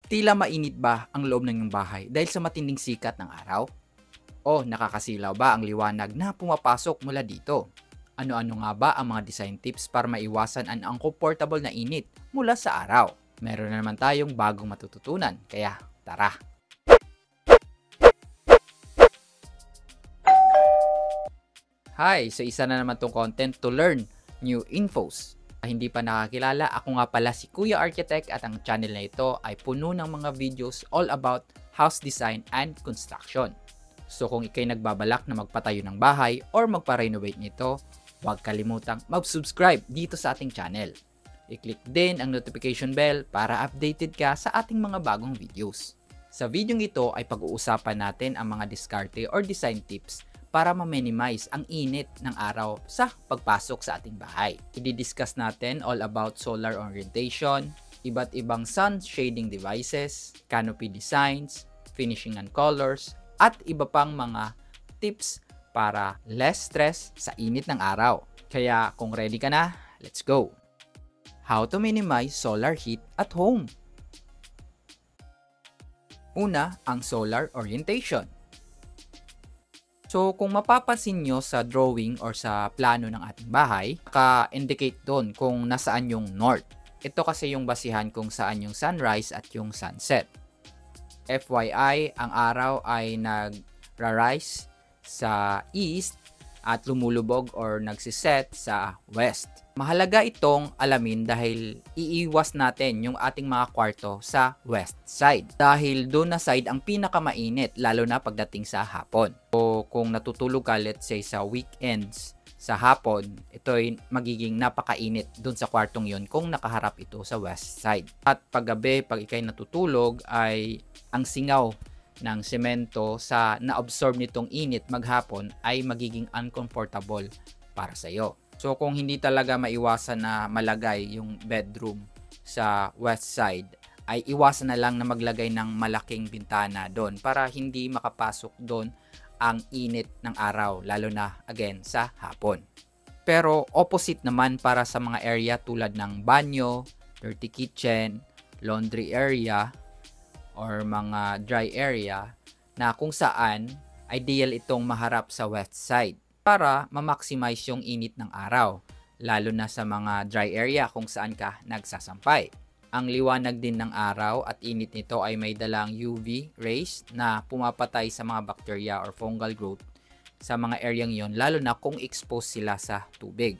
Tila mainit ba ang loob ng iyong bahay dahil sa matinding sikat ng araw? O nakakasilaw ba ang liwanag na pumapasok mula dito? Ano-ano nga ba ang mga design tips para maiwasan ang uncomfortable na init mula sa araw? Meron na naman tayong bagong matututunan, kaya tara! Hi! So isa na naman tong content to learn new infos. Hindi pa nakakilala, ako nga pala si Kuya Architect at ang channel na ito ay puno ng mga videos all about house design and construction. So kung ikay nagbabalak na magpatayo ng bahay or magpa-renovate nito, huwag kalimutang mag-subscribe dito sa ating channel. I-click din ang notification bell para updated ka sa ating mga bagong videos. Sa video ito ay pag-uusapan natin ang mga diskarte or design tips para ma-minimize ang init ng araw sa pagpasok sa ating bahay. I-discuss natin all about solar orientation, iba't ibang sun shading devices, canopy designs, finishing and colors, at iba pang mga tips para less stress sa init ng araw. Kaya kung ready ka na, let's go! How to minimize solar heat at home? Una, ang solar orientation. So kung mapapansin nyo sa drawing or sa plano ng ating bahay, naka-indicate doon kung nasaan yung north. Ito kasi yung basihan kung saan yung sunrise at yung sunset. FYI, ang araw ay nag-rise sa east at lumulubog or nagsiset sa west. Mahalaga itong alamin dahil iiwas natin yung ating mga kwarto sa west side. Dahil doon na side ang pinakamainit lalo na pagdating sa hapon. O kung natutulog ka, let's say sa weekends, sa hapon, ito ay magiging napakainit doon sa kwartong yon kung nakaharap ito sa west side. At paggabi, pag ikay natutulog, ay ang singaw ng semento sa na-absorb nitong init maghapon ay magiging uncomfortable para sa iyo. So kung hindi talaga maiwasan na malagay yung bedroom sa west side, ay iwasan na lang na maglagay ng malaking bintana doon para hindi makapasok doon ang init ng araw, lalo na again sa hapon. Pero opposite naman para sa mga area tulad ng banyo, dirty kitchen, laundry area, or mga dry area na kung saan ideal itong maharap sa west side para ma-maximize yung init ng araw, lalo na sa mga dry area kung saan ka nagsasampay. Ang liwanag din ng araw at init nito ay may dalang UV rays na pumapatay sa mga bacteria or fungal growth sa mga areang yon, lalo na kung exposed sila sa tubig.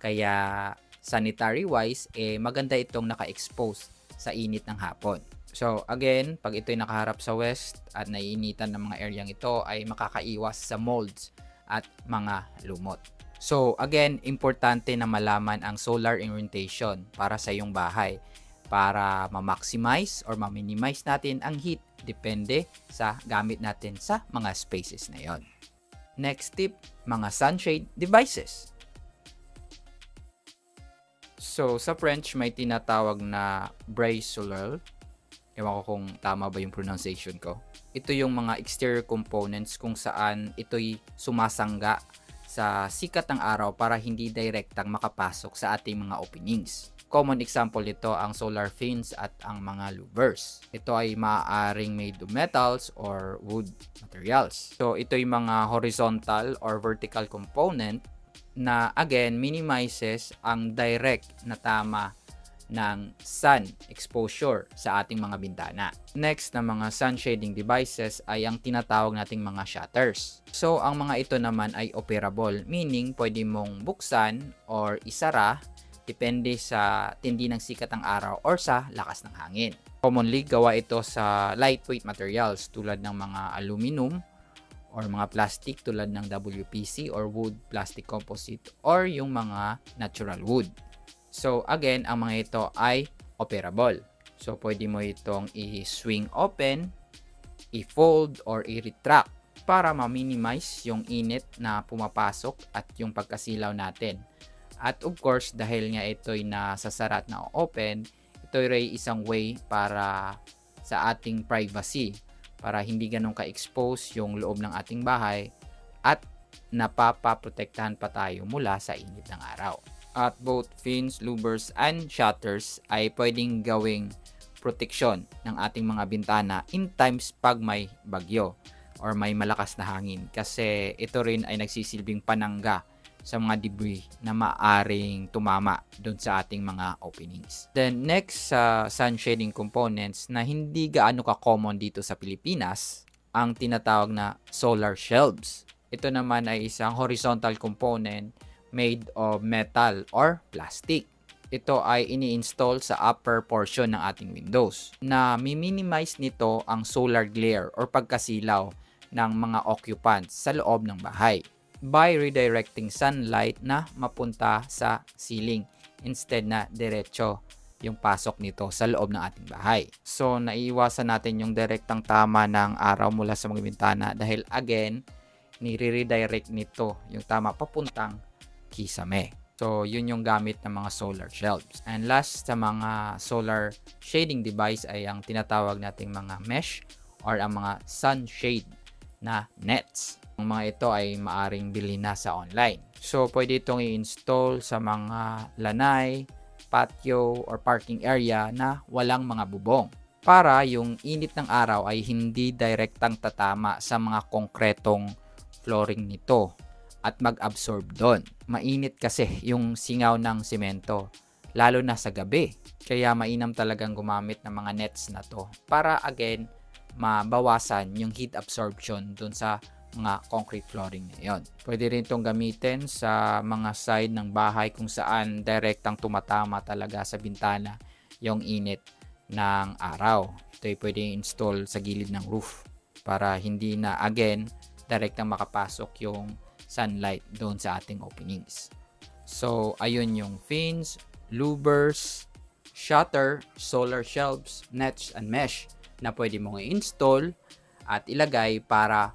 Kaya sanitary wise, maganda itong naka-expose sa init ng hapon. So again, pag ito'y nakaharap sa west at naiinitan ng mga areang ito, ay makakaiwas sa molds at mga lumot. So again, importante na malaman ang solar orientation para sa iyong bahay para ma-maximize or ma-minimize natin ang heat depende sa gamit natin sa mga spaces na yon. Next tip, mga sunshade devices. So sa French may tinatawag na brace solaire. Ewan ko kung tama ba yung pronunciation ko. Ito yung mga exterior components kung saan ito'y sumasangga sa sikat ng araw para hindi direktang makapasok sa ating mga openings. Common example nito ang solar fins at ang mga louvers. Ito ay maaaring made of metals or wood materials. So ito yung mga horizontal or vertical component na again minimizes ang direct na tama ng sun exposure sa ating mga bintana. Next na mga sun shading devices ay ang tinatawag nating mga shutters. So ang mga ito naman ay operable, meaning pwede mong buksan or isara depende sa tindi ng sikat ng araw or sa lakas ng hangin. Commonly gawa ito sa lightweight materials tulad ng mga aluminum or mga plastic tulad ng WPC or wood plastic composite or yung mga natural wood. So again, ang mga ito ay operable. So pwede mo itong i-swing open, i-fold or i-retract para ma-minimize yung init na pumapasok at yung pagkasilaw natin. At of course, dahil nga ito'y nasasara at na-open, ito ay isang way para sa ating privacy, para hindi ganun ka-expose yung loob ng ating bahay at napapaprotektahan pa tayo mula sa init ng araw. At both fins, louvers, and shutters ay pwedeng gawing proteksyon ng ating mga bintana in times pag may bagyo or may malakas na hangin, kasi ito rin ay nagsisilbing panangga sa mga debris na maaring tumama doon sa ating mga openings. Then next sa sun shading components na hindi gaano ka-common dito sa Pilipinas, ang tinatawag na solar shelves. Ito naman ay isang horizontal component made of metal or plastic. Ito ay ini-install sa upper portion ng ating windows na mi-minimize nito ang solar glare or pagkasilaw ng mga occupants sa loob ng bahay by redirecting sunlight na mapunta sa ceiling instead na diretso yung pasok nito sa loob ng ating bahay. So, naiiwasan natin yung direktang tama ng araw mula sa mga bintana dahil again, nire-redirect nito yung tama papuntang kisame. So, yun yung gamit ng mga solar shelves. And last sa mga solar shading device ay ang tinatawag nating mga mesh or ang mga sunshade na nets. Ang mga ito ay maaring bilhin na sa online. So, pwede itong i-install sa mga lanay, patio, or parking area na walang mga bubong para yung init ng araw ay hindi direktang tatama sa mga konkretong flooring nito at mag-absorb doon. Mainit kasi yung singaw ng semento, lalo na sa gabi. Kaya mainam talagang gumamit ng mga nets na to para again, mabawasan yung heat absorption doon sa mga concrete flooring na yun. Pwede rin itong gamitin sa mga side ng bahay kung saan direktang tumatama talaga sa bintana yung init ng araw. Ito ay pwede install sa gilid ng roof para hindi na again direktang makapasok yung sunlight doon sa ating openings. So, ayun yung fins, louvers, shutter, solar shelves, nets, and mesh na pwede mong i-install at ilagay para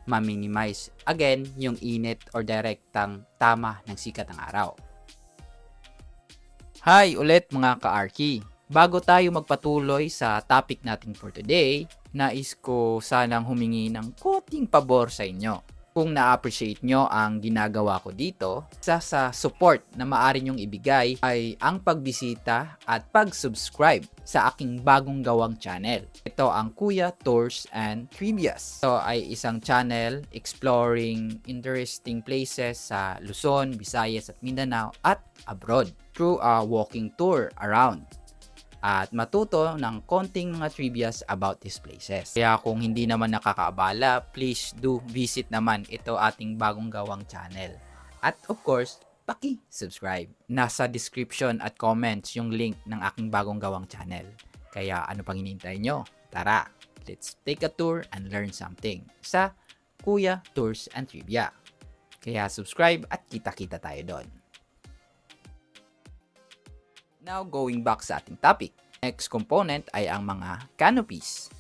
ma-minimize again yung init or direktang tama ng sikat ng araw. Hi ulit mga ka-Arky! Bago tayo magpatuloy sa topic natin for today, nais ko sanang humingi ng konting pabor sa inyo. Kung na-appreciate nyo ang ginagawa ko dito, isa sa support na maaari nyong ibigay ay ang pagbisita at pag-subscribe sa aking bagong gawang channel. Ito ang Kuya Tours and Trivias. Ito ay isang channel exploring interesting places sa Luzon, Visayas at Mindanao at abroad through a walking tour around at matuto ng konting mga trivias about these places. Kaya kung hindi naman nakakaabala, please do visit naman ito ating bagong gawang channel. At of course, paki-subscribe. Nasa description at comments yung link ng aking bagong gawang channel. Kaya ano pang hinihintay nyo? Tara, let's take a tour and learn something sa Kuya Tours and Trivia. Kaya subscribe at kita-kita tayo doon. Now, going back sa ating topic. Next component ay ang mga canopies.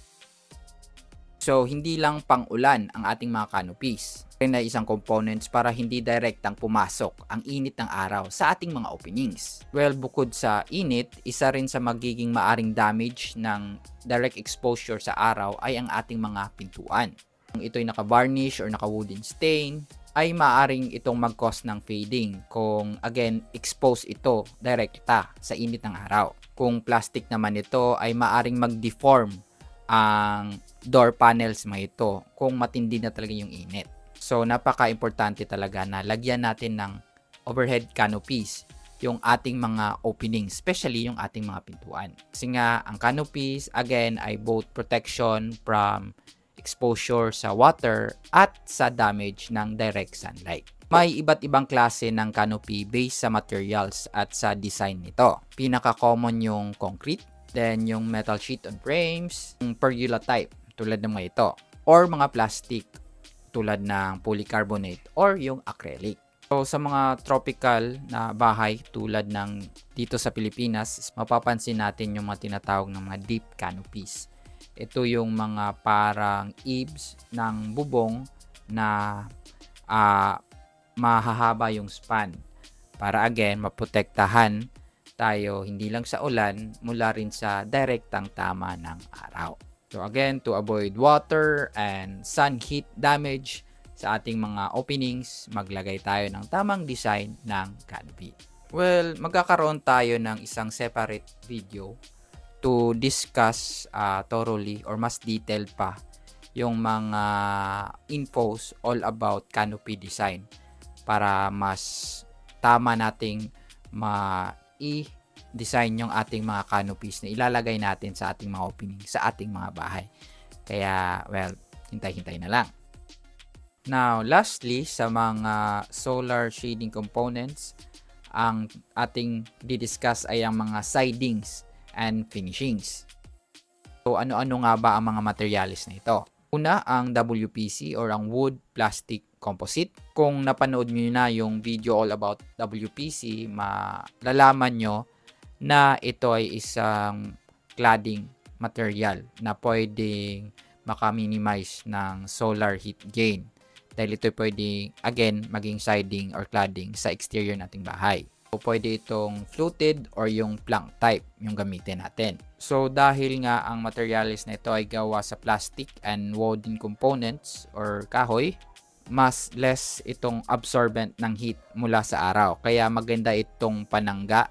So, hindi lang pang-ulan ang ating mga canopies. Rin ay isang components para hindi direktang pumasok ang init ng araw sa ating mga openings. Well, bukod sa init, isa rin sa magiging maaring damage ng direct exposure sa araw ay ang ating mga pintuan. Kung ito'y naka-varnish or naka-wooden stain, ay maaaring itong mag-cause ng fading kung again expose ito direkta sa init ng araw. Kung plastic naman ito ay maaaring mag-deform ang door panels mga ito kung matindi na talaga yung init. So napaka-importante talaga na lagyan natin ng overhead canopies yung ating mga openings, especially yung ating mga pintuan. Kasi nga ang canopies again ay both protection from exposure sa water at sa damage ng direct sunlight. May iba't ibang klase ng canopy based sa materials at sa design nito. Pinaka-common yung concrete, then yung metal sheet on frames, yung pergola type tulad ng mga ito, or mga plastic tulad ng polycarbonate or yung acrylic. So sa mga tropical na bahay tulad ng dito sa Pilipinas, mapapansin natin yung mga tinatawag ng mga deep canopies. Ito yung mga parang eaves ng bubong na mahahaba yung span para again maprotektahan tayo hindi lang sa ulan mula rin sa direktang tama ng araw. So again, to avoid water and sun heat damage sa ating mga openings, maglagay tayo ng tamang design ng canopy. Well, magkakaroon tayo ng isang separate video to discuss thoroughly or mas detailed pa yung mga infos all about canopy design para mas tama nating i-design yung ating mga canopies na ilalagay natin sa ating mga opening, sa ating mga bahay. Kaya, well, hintay-hintay na lang. Now, lastly, sa mga solar shading components, ang ating didiscuss ay ang mga sidings and finishings. So, ano-ano nga ba ang mga materials na ito? Una, ang WPC or ang wood plastic composite. Kung napanood nyo na yung video all about WPC, malalaman nyo na ito ay isang cladding material na pwedeng maka-minimize ng solar heat gain. Dahil ito pwedeng, again, maging siding or cladding sa exterior nating bahay. So, pwede itong fluted or yung plank type yung gamitin natin. So, dahil nga ang materials na ito ay gawa sa plastic and wooden components or kahoy, mas less itong absorbent ng heat mula sa araw. Kaya maganda itong panangga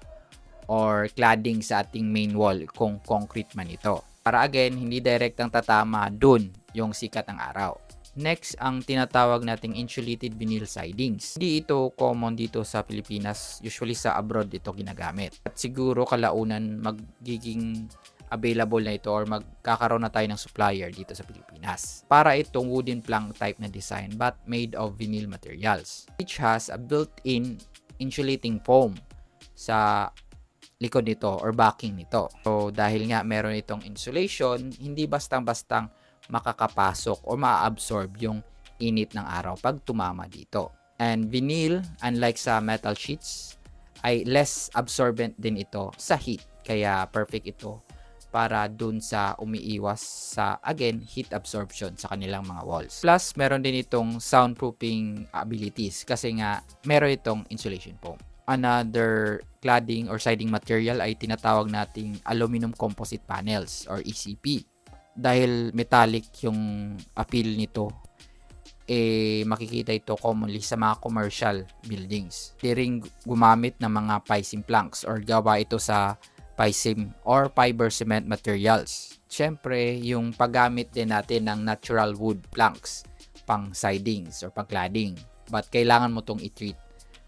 or cladding sa ating main wall kung concrete man ito. Para again, hindi direktang tatama dun yung sikat ng araw. Next, ang tinatawag nating insulated vinyl sidings. Hindi ito common dito sa Pilipinas. Usually sa abroad ito ginagamit. At siguro kalaunan magiging available na ito or magkakaroon na tayo ng supplier dito sa Pilipinas. Para itong wooden plank type na design but made of vinyl materials. Which has a built-in insulating foam sa likod nito or backing nito. So dahil nga meron itong insulation, hindi bastang-bastang makakapasok o ma-absorb yung init ng araw pag tumama dito. And vinyl, unlike sa metal sheets, ay less absorbent din ito sa heat. Kaya perfect ito para dun sa umiiwas sa, again, heat absorption sa kanilang mga walls. Plus, meron din itong soundproofing abilities kasi nga meron itong insulation foam. Another cladding or siding material ay tinatawag nating aluminum composite panels or ECP. Dahil metallic yung appeal nito, makikita ito commonly sa mga commercial buildings. Di rin gumamit ng mga paisim planks or gawa ito sa paisim or fiber cement materials. Siyempre, yung paggamit din natin ng natural wood planks pang sidings or pang cladding. But kailangan mo itong i-treat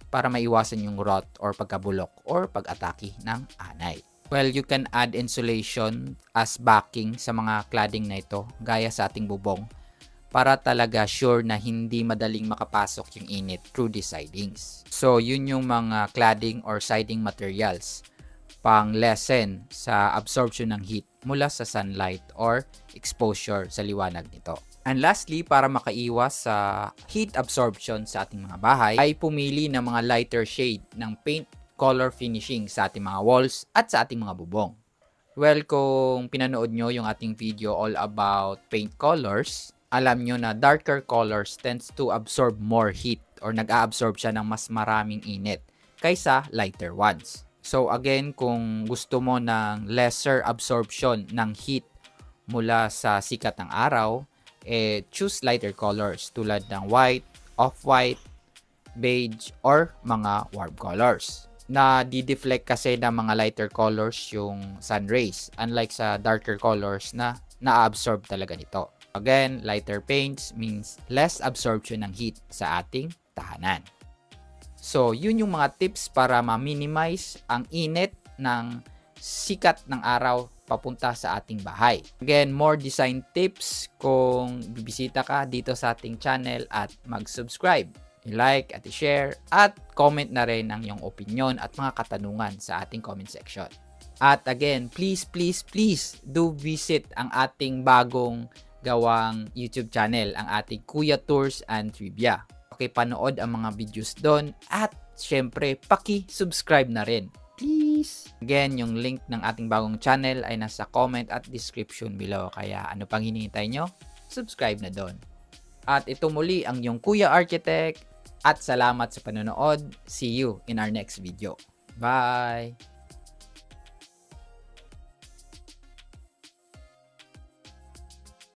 para maiwasan yung rot or pagkabulok or pag-atake ng anay. Well, you can add insulation as backing sa mga cladding na ito, gaya sa ating bubong, para talaga sure na hindi madaling makapasok yung init through the sidings. So, yun yung mga cladding or siding materials pang lessen sa absorption ng heat mula sa sunlight or exposure sa liwanag nito. And lastly, para makaiwas sa heat absorption sa ating mga bahay, ay pumili ng mga lighter shade ng paint color finishing sa ating mga walls at sa ating mga bubong. Well, kung pinanood nyo yung ating video all about paint colors, alam nyo na darker colors tends to absorb more heat or nag-a-absorb siya ng mas maraming init kaysa lighter ones. So again, kung gusto mo ng lesser absorption ng heat mula sa sikat ng araw, choose lighter colors tulad ng white, off-white, beige, or mga warm colors. Na di-deflect kasi ng mga lighter colors yung sun rays, unlike sa darker colors na na-absorb talaga nito. Again, lighter paints means less absorption ng heat sa ating tahanan. So, yun yung mga tips para ma-minimize ang init ng sikat ng araw papunta sa ating bahay. Again, more design tips kung bibisita ka dito sa ating channel at mag-subscribe. I-like at i-share at comment na rin ang iyong opinion at mga katanungan sa ating comment section. At again, please do visit ang ating bagong gawang YouTube channel, ang ating Kuya Tours and Trivia. Okay, panood ang mga videos doon at syempre, paki-subscribe na rin. Please! Again, yung link ng ating bagong channel ay nasa comment at description below. Kaya ano pang hinihintay nyo? Subscribe na doon. At ito muli ang yung Kuya Architect. At salamat sa panonood. See you in our next video. Bye!